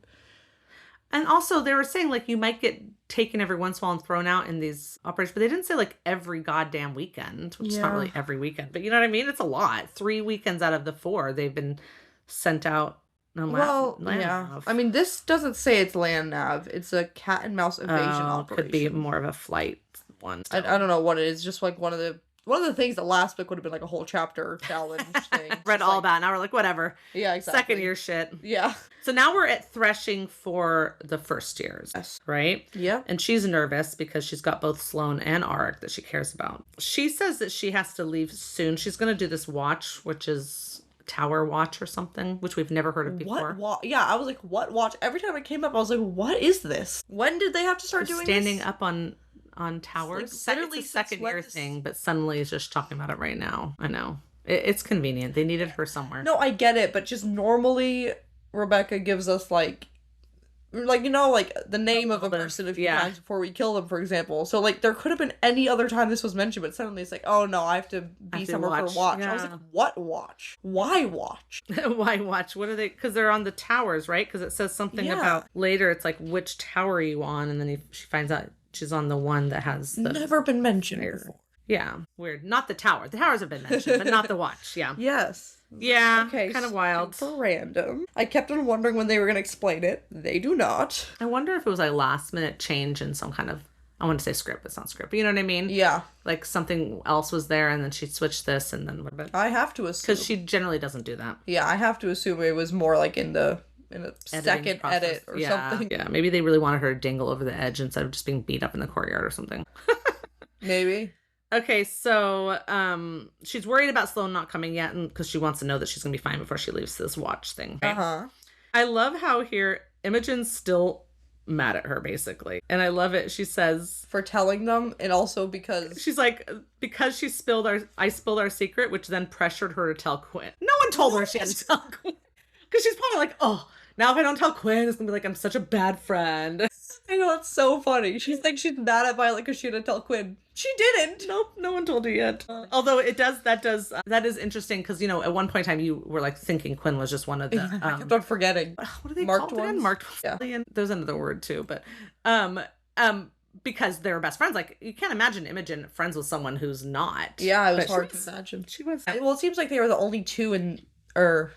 And also, they were saying, like, you might get taken every once in a while and thrown out in these operations, but they didn't say, like, every goddamn weekend, which is not really every weekend, but you know what I mean? It's a lot. 3 weekends out of the 4, they've been sent out. Yeah. I mean, this doesn't say it's land nav. It's a cat and mouse evasion operation. Could be more of a flight one. I don't know what it is. Just like one of the things that last book would have been like a whole chapter challenge thing. Read all about it. Now we're like, whatever. Yeah, exactly. Second year shit. Yeah. So now we're at threshing for the first years. Yes. Right? Yeah. And she's nervous because she's got both Sloane and Arik that she cares about. She says that she has to leave soon. She's going to do this watch, which is Tower Watch or something, which we've never heard of before. Yeah, I was like, what watch? Every time it came up, I was like, what is this? When did they have to start doing standing this? up on towers. Like, it's a second year thing, but suddenly is just talking about it right now. I know. It's convenient. They needed her somewhere. No, I get it, but just normally Rebecca gives us like the name of a person a few times before we kill them, for example. So like there could have been any other time this was mentioned, but suddenly it's like, oh no, I have to be somewhere for watch. Yeah. I was like, what watch? Why watch? Why watch? What are they? Because they're on the towers, right? Because it says something about later. It's like, which tower are you on? And then she finds out she's on the one that has never been mentioned before. Yeah, weird. Not the tower. The towers have been mentioned, but not the watch. Yeah. Yes. Yeah. Okay. Kind of wild. Super random. I kept on wondering when they were going to explain it. They do not. I wonder if it was a last minute change in some kind of, I want to say script. It's not script, but you know what I mean? Yeah. Like something else was there and then she switched this and then what about? I have to assume. Because she generally doesn't do that. Yeah, I have to assume it was more like in a second edit or something. Yeah, maybe they really wanted her to dangle over the edge instead of just being beat up in the courtyard or something. Maybe. Okay, so she's worried about Sloane not coming yet because she wants to know that she's going to be fine before she leaves this watch thing. Right? Uh-huh. I love how here Imogen's still mad at her, basically. And I love it. She says... For telling them, and also because... She's like, because I spilled our secret, which then pressured her to tell Quinn. No one told her she had to tell Quinn. Because she's probably like, oh, now if I don't tell Quinn, it's going to be like, I'm such a bad friend. I know, it's so funny. She's like, she's mad at Violet because she didn't tell Quinn. She didn't. Nope, no one told her yet. Although that is interesting because, at one point in time you were like thinking Quinn was just one of the... I kept on forgetting. What are they marked called again? Marked ones. Yeah. There's another word too, but... because they're best friends. Like, you can't imagine Imogen friends with someone who's not. Yeah, it was hard to imagine. She was. Well, it seems like they were the only two or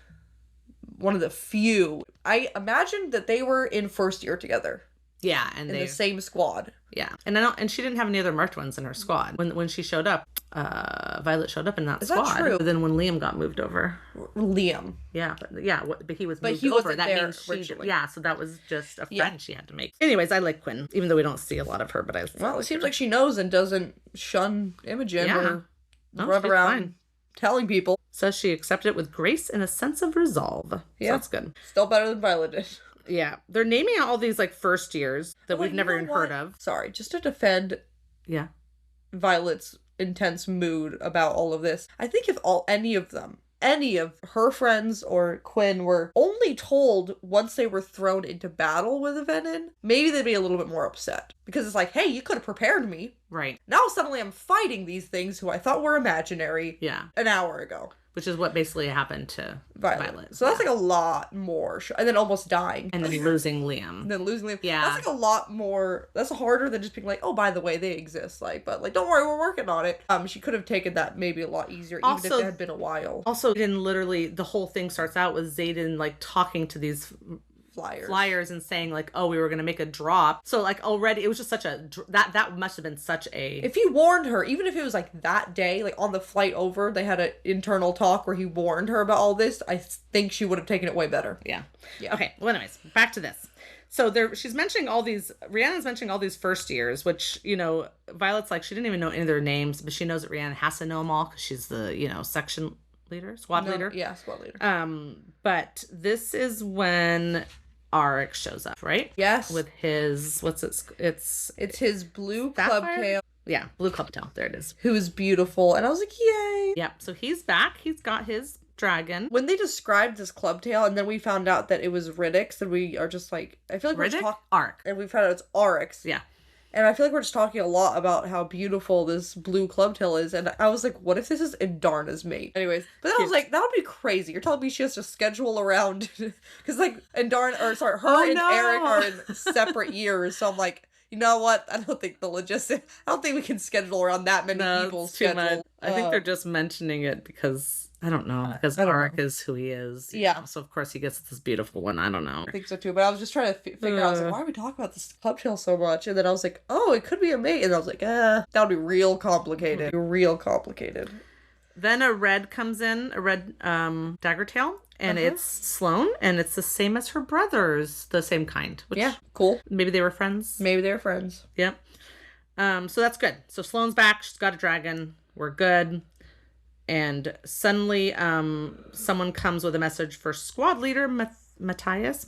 one of the few. I imagined that they were in first year together. Yeah, and in the same squad. Yeah, and she didn't have any other marked ones in her squad when she showed up. Violet showed up in that squad. Is that true? But then when Liam got moved over, Liam. Yeah, but he was moved over. That means originally. So that was just a friend she had to make. Anyways, I like Quinn, even though we don't see a lot of her. But it seems like she knows and doesn't shun Imogen or run around telling people. So she accepted it with grace and a sense of resolve. Yeah, so that's good. Still better than Violet did. Yeah, they're naming out all these like first years that we've never even heard of. Sorry, just to defend Violet's intense mood about all of this. I think if any of her friends or Quinn were only told once they were thrown into battle with a Venin, maybe they'd be a little bit more upset. Because it's like, hey, you could have prepared me. Right. Now suddenly I'm fighting these things who I thought were imaginary an hour ago. which is what basically happened to Violet. So that's like a lot more. And then almost dying. And then losing Liam. And then losing Liam. Yeah. That's like a lot more. That's harder than just being like, oh, by the way, they exist. Like, but like, don't worry, we're working on it. She could have taken that maybe a lot easier, even if it had been a while. Also, Zayden literally, the whole thing starts out with Zayden like talking to these flyers and saying like, oh, we were gonna make a drop. So like already it was just such a that must have been such a, if he warned her, even if it was like that day, like on the flight over, they had an internal talk where he warned her about all this, I think she would have taken it way better. Yeah. Okay, well, anyways, back to this. So she's mentioning all these, Rhiannon's mentioning all these first years, which, you know, Violet's like, she didn't even know any of their names, but she knows that Rhiannon has to know them all because she's the, you know, section leader, squad leader. Yeah, squad leader. But this is when Arik shows up, right? Yes. With his, it's his blue Sapphire? clubtail. Yeah, blue clubtail. There it is. Who is beautiful. And I was like, yay. Yeah, so he's back. He's got his dragon. When they described this clubtail and then we found out that it was Riddick's, and we are just like, I feel like we're talking Arik. And we found out it's Arik's. Yeah. And I feel like we're just talking a lot about how beautiful this blue clubtail is. And I was like, what if this is Indarna's mate? Anyways, but then I was like, that would be crazy. You're telling me she has to schedule around, because like her and Eric are in separate years. So I'm like, you know what? I don't think I don't think we can schedule around that many people's schedule. Much. I think they're just mentioning it because, I don't know, because Arik is who he is. Yeah. So of course he gets this beautiful one. I don't know. I think so too. But I was just trying to figure out, I was like, why are we talking about this clubtail so much? And then I was like, oh, it could be a mate. And I was like, that would be real complicated. Then a red comes in, a red dagger tail. And it's Sloane, and it's the same as her brothers, the same kind. Which, yeah, cool. Maybe they were friends. Yep. So that's good. So Sloane's back. She's got a dragon. We're good. And suddenly someone comes with a message for squad leader Matthias,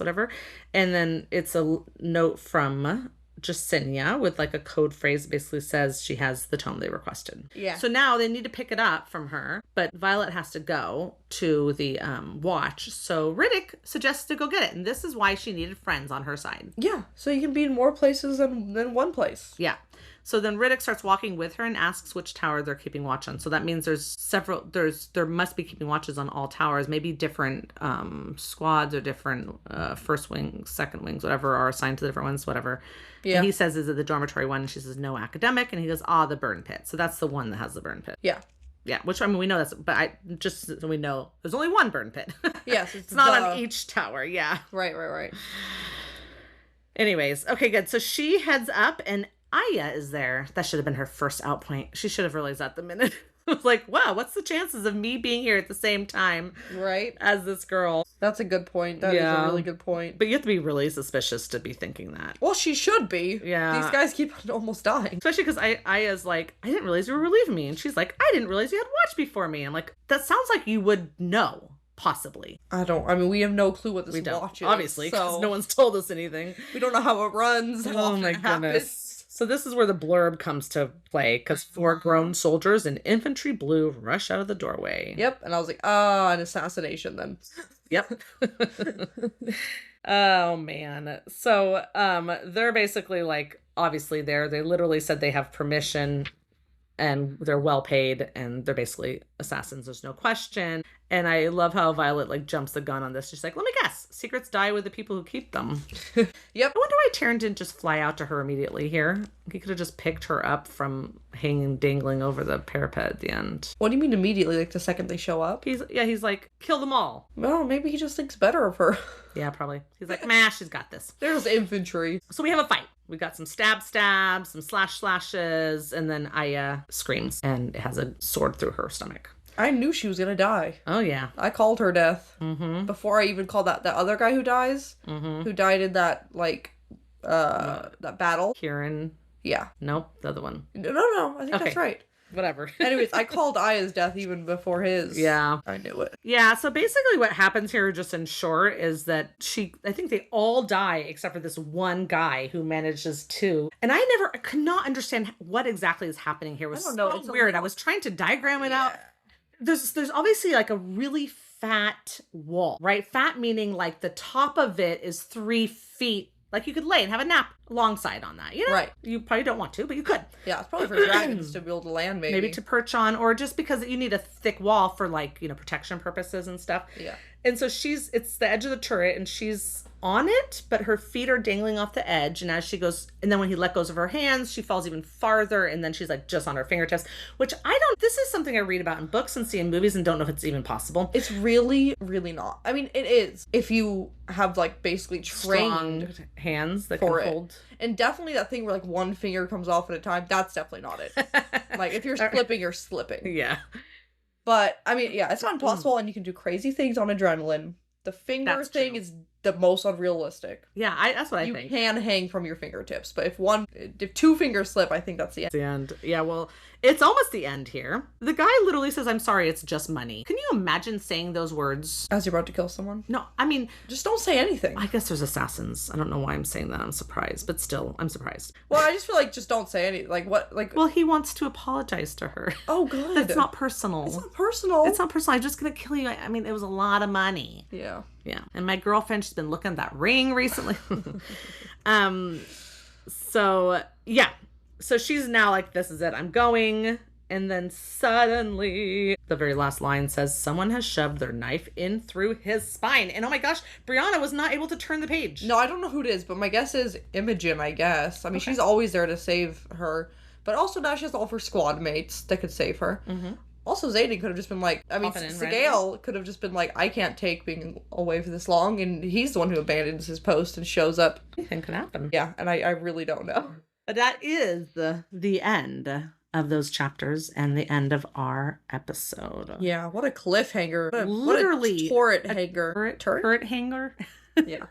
whatever. And then it's a note from Jacinia with like a code phrase that basically says she has the tome they requested. Yeah. So now they need to pick it up from her, but Violet has to go to the watch. So Riddick suggests to go get it. And this is why she needed friends on her side. Yeah. So you can be in more places than one place. Yeah. So then Riddick starts walking with her and asks which tower they're keeping watch on. So that means there must be keeping watches on all towers. Maybe different squads or different first wings, second wings, whatever, are assigned to the different ones, whatever. Yeah. And he says, is it the dormitory one? And she says, no, academic. And he goes, the burn pit. So that's the one that has the burn pit. Yeah. Yeah, which, I mean, we know that's, but just so we know, there's only one burn pit. Yes. It's not on each tower. Yeah. Right. Anyways, okay, good. So she heads up and Aya is there. That should have been her first out point. She should have realized that the minute. I was like, wow, what's the chances of me being here at the same time as this girl? That's a good point. That is a really good point. But you have to be really suspicious to be thinking that. Well, she should be. Yeah. These guys keep almost dying. Especially because Aya's like, I didn't realize you were relieving me. And she's like, I didn't realize you had watched before me. I'm like, that sounds like you would know. Possibly. We have no clue what this watch is. Obviously, because no one's told us anything. We don't know how it runs. Oh my goodness. So this is where the blurb comes to play, because 4 grown soldiers in infantry blue rush out of the doorway. Yep. And I was like, an assassination then. Yep. Oh man. So they're basically like, obviously they literally said they have permission and they're well paid and they're basically assassins. There's no question. And I love how Violet like jumps the gun on this. She's like, let me guess. Secrets die with the people who keep them. Yep. I wonder why Taryn didn't just fly out to her immediately here. He could have just picked her up from dangling over the parapet at the end. What do you mean immediately? Like the second they show up? He's like, kill them all. Well, maybe he just thinks better of her. Yeah, probably. He's like, she's got this. There's infantry. So we have a fight. We got some stabs, some slashes, and then Aya screams and it has a sword through her stomach. I knew she was gonna die. Oh yeah. I called her death. Mm-hmm. Before I even called that other guy who dies, who died in that that battle. Kieran. Yeah. Nope, the other one. No. I think that's right. Whatever. Anyways, I called Aya's death even before his. Yeah. I knew it. Yeah, so basically what happens here, just in short, is that I think they all die except for this one guy who manages to. And I could not understand what exactly is happening here. It was so weird. I was trying to diagram it out. There's obviously like a really fat wall, right? Fat meaning like the top of it is 3 feet Like you could lay and have a nap alongside on that, you know? Right. You probably don't want to, but you could. Yeah, it's probably for dragons to be able to land, maybe. Maybe to perch on, or just because you need a thick wall for like, protection purposes and stuff. Yeah. And so it's the edge of the turret and she's on it, but her feet are dangling off the edge. And as she goes, and then when he let goes of her hands, she falls even farther. And then she's like just on her fingertips, which this is something I read about in books and see in movies and don't know if it's even possible. It's really, really not. I mean, it is if you have like basically trained strong hands that for can it. hold. And definitely that thing where like one finger comes off at a time, that's definitely not it. Like if you're slipping, you're slipping. Yeah. But I mean, yeah, it's not impossible and you can do crazy things on adrenaline. The finger thing is the most unrealistic. Yeah, that's what I think. You can hang from your fingertips, but if two fingers slip, I think that's the end. The end. Yeah, well, it's almost the end here. The guy literally says, "I'm sorry, it's just money." Can you imagine saying those words? As you're about to kill someone? No, I mean... Just don't say anything. I guess there's assassins. I don't know why I'm saying that. I'm surprised, but still, I'm surprised. Well, I just feel like just don't say anything. Like, what? Like... Well, he wants to apologize to her. Oh, good. That's not personal. It's not personal. It's not personal. I'm just going to kill you. I mean, it was a lot of money. Yeah. Yeah. And my girlfriend, she's been looking at that ring recently. So, yeah. So she's now like, this is it. I'm going. And then suddenly, the very last line says, someone has shoved their knife in through his spine. And oh my gosh, Brianna was not able to turn the page. No, I don't know who it is, but my guess is Imogen, I guess. I mean, she's always there to save her. But also now she has all of her squad mates that could save her. Mm-hmm. Also, Zayden could have just been like, I mean, Sigale could have just been like, I can't take being away for this long. And he's the one who abandons his post and shows up. Anything could happen. Yeah, and I really don't know. But that is the end of those chapters and the end of our episode. Yeah, what a cliffhanger. Literally. What a turret hanger. Turret hanger? Yeah.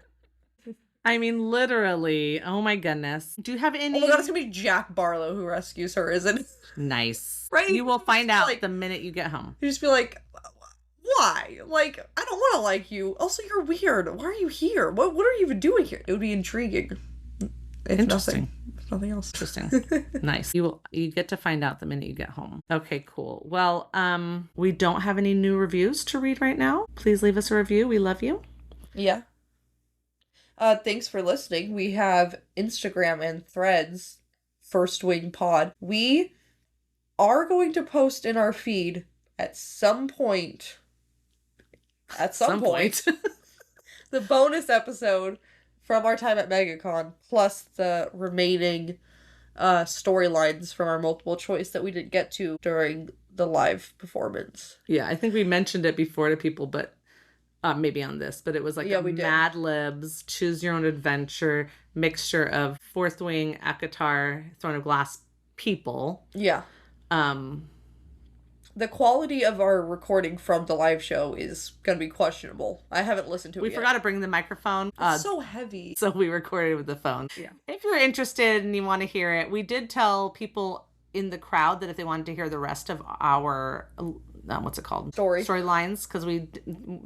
I mean, literally. Oh my goodness. Do you have any... Oh my god, it's gonna be Jack Barlow who rescues her, isn't it? Nice. Right? You will find out the minute you get home. You just be like, why? Like, I don't want to like you. Also, you're weird. Why are you here? What are you even doing here? It would be intriguing. If Interesting. Nothing else. Interesting. Nice. You get to find out the minute you get home. Okay, cool. Well, we don't have any new reviews to read right now. Please leave us a review. We love you. Yeah. Thanks for listening. We have Instagram and Threads, First Wing Pod. We are going to post in our feed at some point. The bonus episode from our time at MegaCon, plus the remaining storylines from our multiple choice that we didn't get to during the live performance. Yeah, I think we mentioned it before to people, but maybe on this, but it was like Mad Libs, Choose Your Own Adventure, mixture of Fourth Wing, Akatar, Throne of Glass people. Yeah. The quality of our recording from the live show is going to be questionable. I haven't listened to it yet. We forgot to bring the microphone. It's so heavy. So we recorded with the phone. Yeah. If you're interested and you want to hear it, we did tell people in the crowd that if they wanted to hear the rest of our what's it called? Storylines, because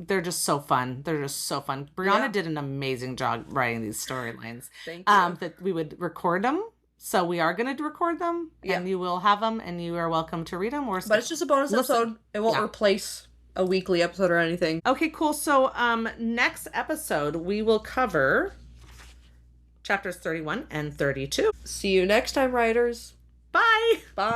they're just so fun. They're just so fun. Brianna did an amazing job writing these storylines. Thank you. That we would record them. So we are going to record them, and you will have them, and you are welcome to read them. But it's just a bonus episode. It won't replace a weekly episode or anything. Okay, cool. So next episode, we will cover chapters 31 and 32. See you next time, writers. Bye. Bye.